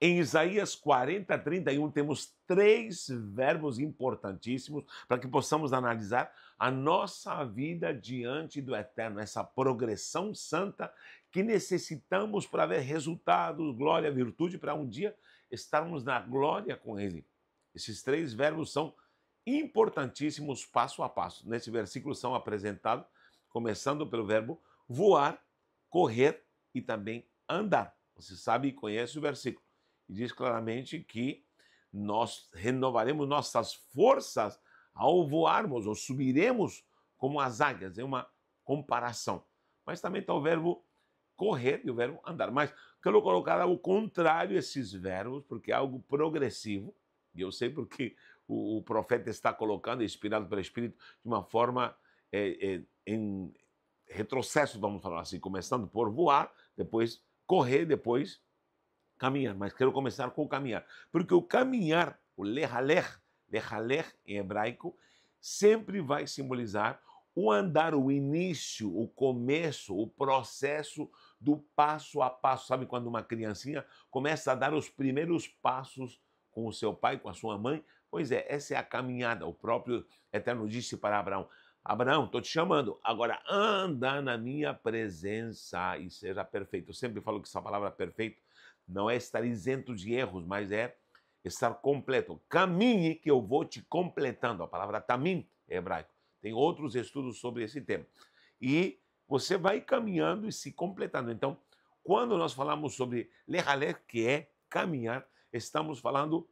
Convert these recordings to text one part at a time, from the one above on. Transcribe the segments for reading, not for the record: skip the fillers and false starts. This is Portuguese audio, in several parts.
Em Isaías 40:31 temos três verbos importantíssimos para que possamos analisar a nossa vida diante do Eterno, essa progressão santa que necessitamos para ver resultados, glória, virtude, para um dia estarmos na glória com Ele. Esses três verbos são importantíssimos passo a passo. Nesse versículo são apresentados, começando pelo verbo voar, correr e também andar. Você sabe e conhece o versículo. E diz claramente que nós renovaremos nossas forças ao voarmos, ou subiremos como as águias. É uma comparação. Mas também está o verbo correr e o verbo andar. Mas quero colocar ao contrário esses verbos, porque é algo progressivo. E eu sei porque o profeta está colocando, inspirado pelo Espírito, de uma forma em retrocesso, vamos falar assim, começando por voar, depois correr, depois caminhar. Mas quero começar com o caminhar, porque o caminhar, o lehalech em hebraico, sempre vai simbolizar o andar, o início, o começo, o processo do passo a passo. Sabe quando uma criancinha começa a dar os primeiros passos com o seu pai, com a sua mãe? Pois é, essa é a caminhada. O próprio Eterno disse para Abraão: Abraão, estou te chamando, agora anda na minha presença e seja perfeito. Eu sempre falo que essa palavra perfeito não é estar isento de erros, mas é estar completo. Caminhe que eu vou te completando. A palavra tamim é hebraico. Tem outros estudos sobre esse tema. E você vai caminhando e se completando. Então, quando nós falamos sobre lehalech, que é caminhar, estamos falando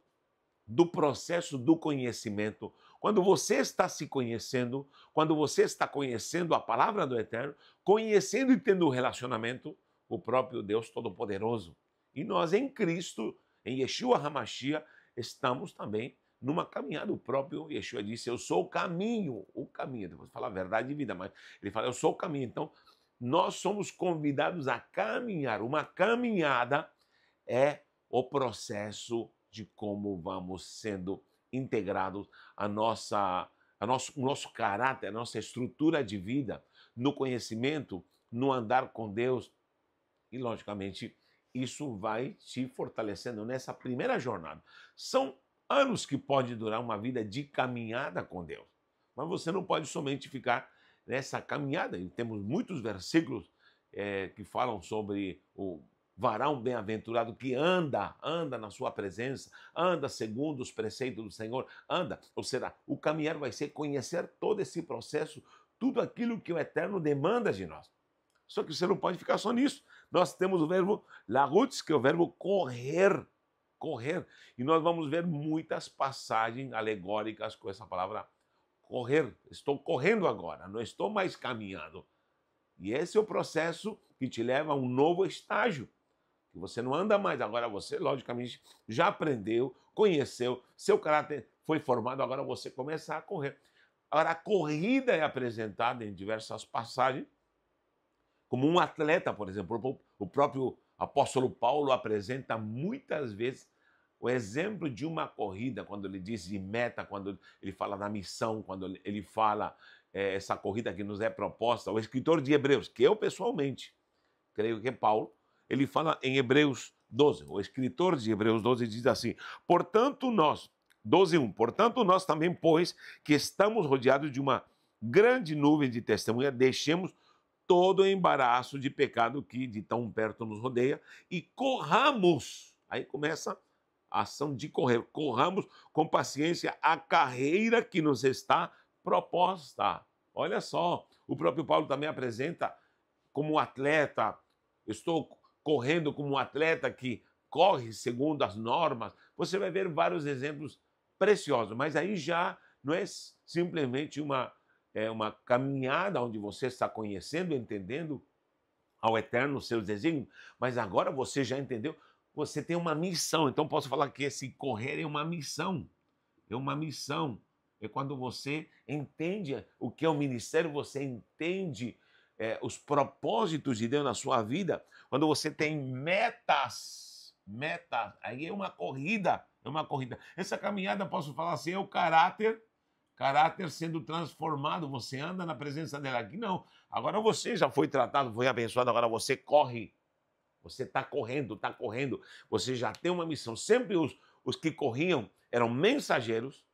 do processo do conhecimento. Quando você está se conhecendo, quando você está conhecendo a palavra do Eterno, conhecendo e tendo um relacionamento, o próprio Deus Todo-Poderoso. E nós em Cristo, em Yeshua HaMashiach, estamos também numa caminhada. O próprio Yeshua disse: eu sou o caminho. Depois fala a verdade e vida, mas ele fala: eu sou o caminho. Então, nós somos convidados a caminhar. Uma caminhada é o processo de como vamos sendo integrados o nosso caráter, a nossa estrutura de vida, no conhecimento, no andar com Deus. E, logicamente, isso vai te fortalecendo nessa primeira jornada. São anos que pode durar uma vida de caminhada com Deus. Mas você não pode somente ficar nessa caminhada. E temos muitos versículos que falam sobre o varão bem-aventurado que anda na sua presença, anda segundo os preceitos do Senhor, anda. Ou seja, o caminhar vai ser conhecer todo esse processo, tudo aquilo que o Eterno demanda de nós. Só que você não pode ficar só nisso. Nós temos o verbo larutz, que é o verbo correr. Correr. E nós vamos ver muitas passagens alegóricas com essa palavra correr. Estou correndo agora, não estou mais caminhando. E esse é o processo que te leva a um novo estágio. Que você não anda mais, agora você, logicamente, já aprendeu, conheceu, seu caráter foi formado, agora você começa a correr. Agora, a corrida é apresentada em diversas passagens, como um atleta, por exemplo. O próprio apóstolo Paulo apresenta muitas vezes o exemplo de uma corrida, quando ele diz de meta, quando ele fala da missão, quando ele fala essa corrida que nos é proposta. O escritor de Hebreus, que eu pessoalmente creio que é Paulo, ele fala em Hebreus 12. O escritor de Hebreus 12 diz assim: portanto nós, 12:1, portanto nós também, pois, que estamos rodeados de uma grande nuvem de testemunha, deixemos todo o embaraço de pecado que de tão perto nos rodeia e corramos. Aí começa a ação de correr. Corramos com paciência a carreira que nos está proposta. Olha só, o próprio Paulo também apresenta como um atleta. Estou correndo como um atleta que corre segundo as normas. Você vai ver vários exemplos preciosos, mas aí já não é simplesmente uma caminhada onde você está conhecendo, entendendo ao Eterno os seus desígnios, mas agora você já entendeu, você tem uma missão. Então posso falar que esse correr é uma missão. É uma missão. É quando você entende o que é o ministério, você entende os propósitos de Deus na sua vida, quando você tem metas, aí é uma corrida, Essa caminhada, posso falar assim, é o caráter sendo transformado. Você anda na presença dele. Aqui não, agora você já foi tratado, foi abençoado, agora você corre. Você está correndo, está correndo. Você já tem uma missão. Sempre os que corriam eram mensageiros.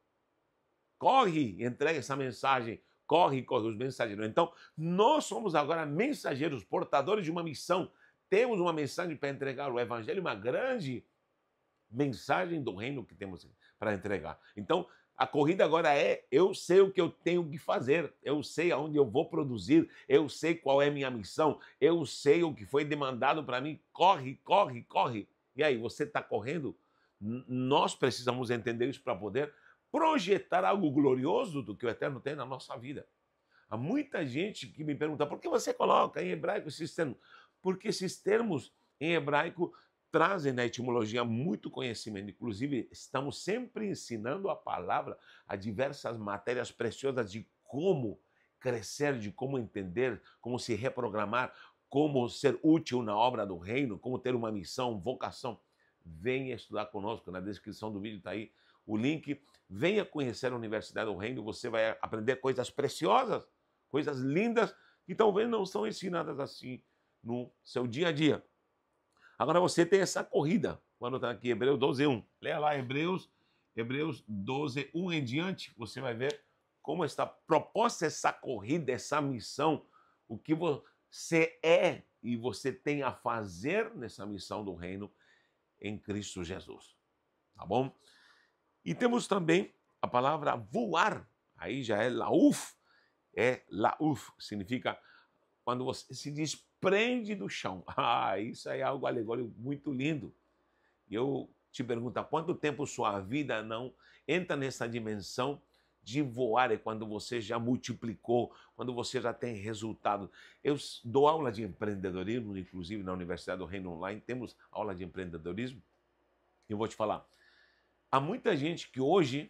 Corre, entrega essa mensagem. Corre, corre, os mensageiros. Então, nós somos agora mensageiros, portadores de uma missão. Temos uma mensagem para entregar. O Evangelho é uma grande mensagem do reino que temos para entregar. Então, a corrida agora é: eu sei o que eu tenho que fazer, eu sei aonde eu vou produzir, eu sei qual é a minha missão, eu sei o que foi demandado para mim. Corre, corre, corre. E aí, você está correndo? Nós precisamos entender isso para poder projetar algo glorioso do que o Eterno tem na nossa vida. Há muita gente que me pergunta: por que você coloca em hebraico esses termos? Porque esses termos em hebraico trazem na etimologia muito conhecimento. Inclusive, estamos sempre ensinando a palavra a diversas matérias preciosas de como crescer, de como entender, como se reprogramar, como ser útil na obra do reino, como ter uma missão, vocação. Venha estudar conosco, na descrição do vídeo está aí o link. Venha conhecer a Universidade do Reino, você vai aprender coisas preciosas, coisas lindas, que talvez não são ensinadas assim no seu dia a dia. Agora você tem essa corrida, quando está aqui, Hebreus 12:1. Leia lá Hebreus 12:1 em diante, você vai ver como está proposta essa corrida, essa missão, o que você é e você tem a fazer nessa missão do reino em Cristo Jesus. Tá bom? E temos também a palavra voar, aí já é lauf, significa quando você se desprende do chão. Isso aí é algo alegórico muito lindo. E eu te pergunto: há quanto tempo sua vida não entra nessa dimensão de voar? É quando você já multiplicou, quando você já tem resultado. Eu dou aula de empreendedorismo, inclusive na Universidade do Reino Online, temos aula de empreendedorismo. Eu vou te falar, há muita gente que hoje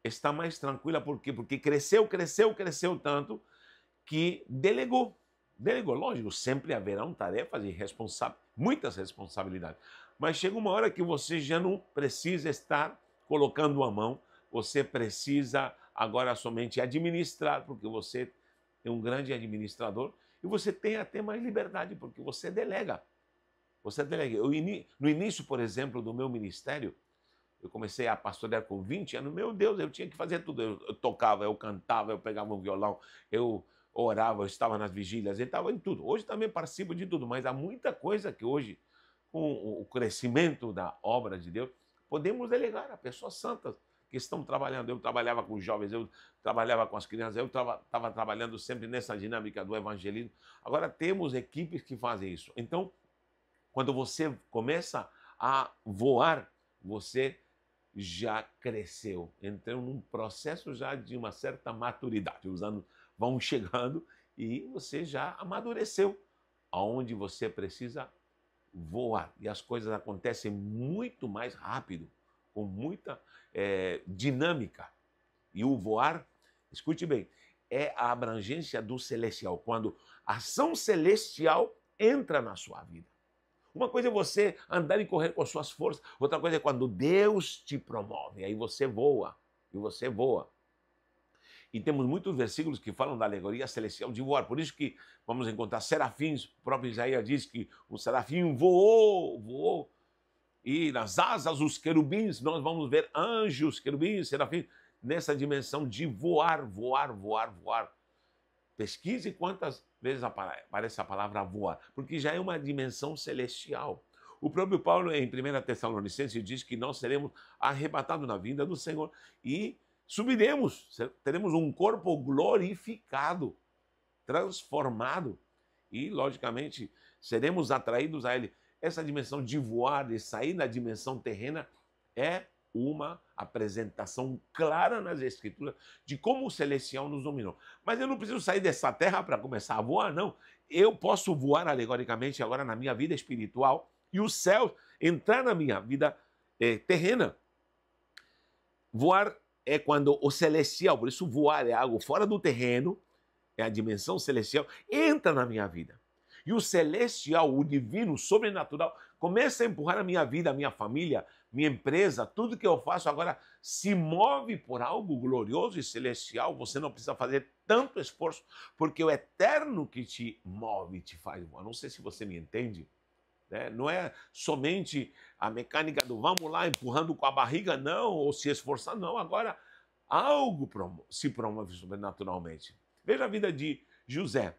está mais tranquila. Por quê? Porque cresceu tanto que delegou. Delegou, lógico, sempre haverão tarefas e muitas responsabilidades. Mas chega uma hora que você já não precisa estar colocando a mão, você precisa agora somente administrar, porque você é um grande administrador e você tem até mais liberdade, porque você delega. Você delega. No início, por exemplo, do meu ministério, eu comecei a pastorear com 20 anos, meu Deus, eu tinha que fazer tudo. Eu tocava, eu cantava, eu pegava um violão, eu orava, eu estava nas vigílias, eu estava em tudo. Hoje também participo de tudo, mas há muita coisa que hoje, com o crescimento da obra de Deus, podemos delegar a pessoas santas que estão trabalhando. Eu trabalhava com jovens, eu trabalhava com as crianças, eu estava trabalhando sempre nessa dinâmica do evangelismo. Agora temos equipes que fazem isso. Então, quando você começa a voar, você já cresceu, entrou num processo já de uma certa maturidade. Os anos vão chegando e você já amadureceu, aonde você precisa voar. E as coisas acontecem muito mais rápido, com muita dinâmica. E o voar, escute bem, é a abrangência do celestial, quando a ação celestial entra na sua vida. Uma coisa é você andar e correr com as suas forças, outra coisa é quando Deus te promove, aí você voa, e você voa. E temos muitos versículos que falam da alegoria celestial de voar, por isso que vamos encontrar serafins, o próprio Isaías diz que o serafim voou, e nas asas os querubins, nós vamos ver anjos, querubins, serafins, nessa dimensão de voar. Pesquise quantas vezes aparece a palavra voar, porque já é uma dimensão celestial. O próprio Paulo, em 1 Tessalonicenses, diz que nós seremos arrebatados na vinda do Senhor e subiremos, teremos um corpo glorificado, transformado e, logicamente, seremos atraídos a Ele. Essa dimensão de voar, de sair da dimensão terrena, é uma apresentação clara nas Escrituras de como o celestial nos dominou. Mas eu não preciso sair dessa terra para começar a voar, não. Eu posso voar alegoricamente agora na minha vida espiritual e o céu entrar na minha vida terrena. Voar é quando o celestial, por isso voar é algo fora do terreno, é a dimensão celestial, entra na minha vida. E o celestial, o divino, o sobrenatural, começa a empurrar a minha vida, a minha família, minha empresa, tudo que eu faço agora se move por algo glorioso e celestial. Você não precisa fazer tanto esforço, porque o eterno que te move, te faz voar. Não sei se você me entende. né? Não é somente a mecânica do vamos lá empurrando com a barriga, não, ou se esforçar, não. Agora, algo se promove sobrenaturalmente. Veja a vida de José.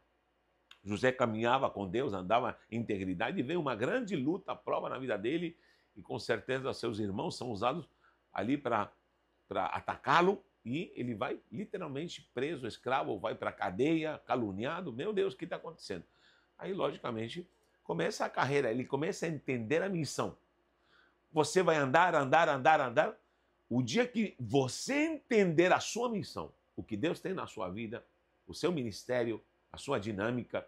José caminhava com Deus, andava em integridade, e veio uma grande luta, prova na vida dele, e com certeza seus irmãos são usados ali para atacá-lo, e ele vai literalmente preso, escravo, vai para a cadeia, caluniado. Meu Deus, o que está acontecendo? Aí, logicamente, começa a carreira, ele começa a entender a missão. Você vai andar, andar, andar, andar. O dia que você entender a sua missão, o que Deus tem na sua vida, o seu ministério, a sua dinâmica,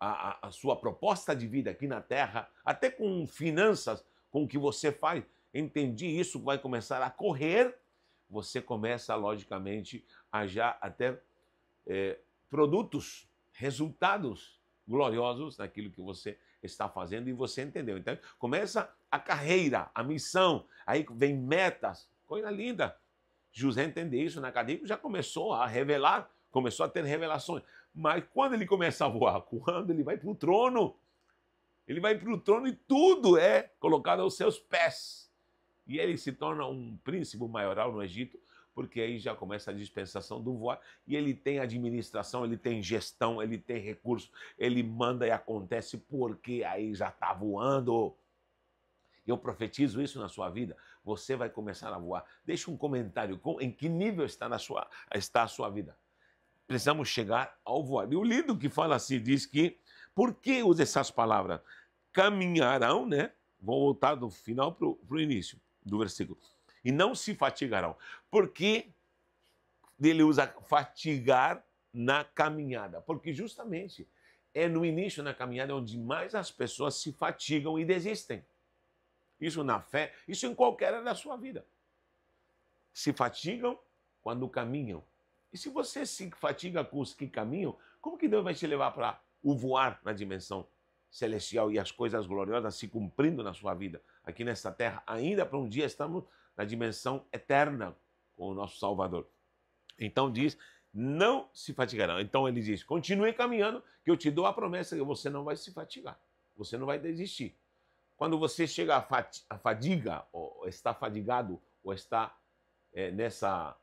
a sua proposta de vida aqui na Terra, até com finanças, com o que você faz, entendi isso, vai começar a correr, você começa, logicamente, a já ter produtos, resultados gloriosos naquilo que você está fazendo e você entendeu. Então, começa a carreira, a missão, aí vem metas, coisa linda. José entendeu isso na cadeia, já começou a revelar, começou a ter revelações. Mas quando ele começa a voar, quando ele vai para o trono, ele vai para o trono e tudo é colocado aos seus pés. E ele se torna um príncipe maioral no Egito, porque aí já começa a dispensação do voar, e ele tem administração, ele tem gestão, ele tem recursos, ele manda e acontece, porque aí já está voando. Eu profetizo isso na sua vida, você vai começar a voar. Deixa um comentário, em que nível está a sua vida. Precisamos chegar ao voar. E o lindo que fala assim, diz que, por que usa essas palavras? Caminharão, né? Vou voltar do final para o início do versículo. E não se fatigarão. Por que ele usa fatigar na caminhada? Porque justamente é no início na caminhada onde mais as pessoas se fatigam e desistem. Isso na fé, isso em qualquer área da sua vida. Se fatigam quando caminham. E se você se fatiga com os que caminham, como que Deus vai te levar para o voar na dimensão celestial e as coisas gloriosas se cumprindo na sua vida aqui nesta terra? Ainda para um dia estamos na dimensão eterna com o nosso Salvador. Então diz, não se fatigarão. Então ele diz, continue caminhando, que eu te dou a promessa que você não vai se fatigar, você não vai desistir. Quando você chega à fadiga, ou está fadigado, ou está nessa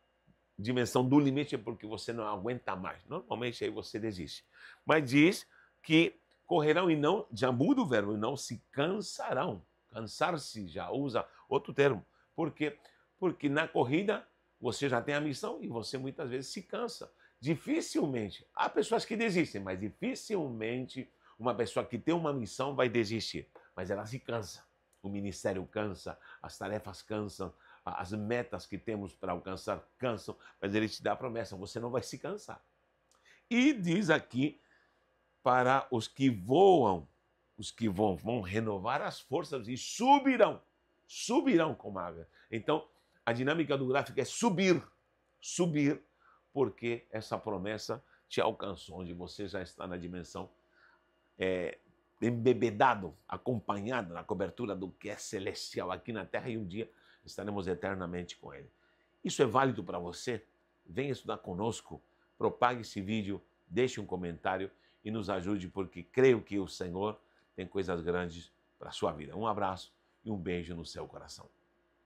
dimensão do limite, é porque você não aguenta mais. Normalmente aí você desiste. Mas diz que correrão e não, já muda o verbo, e não se cansarão. Cansar-se já usa outro termo. Por quê? Porque na corrida você já tem a missão e você muitas vezes se cansa. Dificilmente, há pessoas que desistem, mas dificilmente uma pessoa que tem uma missão vai desistir. Mas ela se cansa. O ministério cansa, as tarefas cansam, as metas que temos para alcançar cansam, mas ele te dá a promessa, você não vai se cansar. E diz aqui, para os que voam, vão renovar as forças e subirão como águia. Então, a dinâmica do gráfico é subir, porque essa promessa te alcançou, onde você já está na dimensão embebedado, acompanhado na cobertura do que é celestial aqui na terra, e um dia estaremos eternamente com ele. Isso é válido para você? Venha estudar conosco, propague esse vídeo, deixe um comentário e nos ajude, porque creio que o Senhor tem coisas grandes para a sua vida. Um abraço e um beijo no seu coração.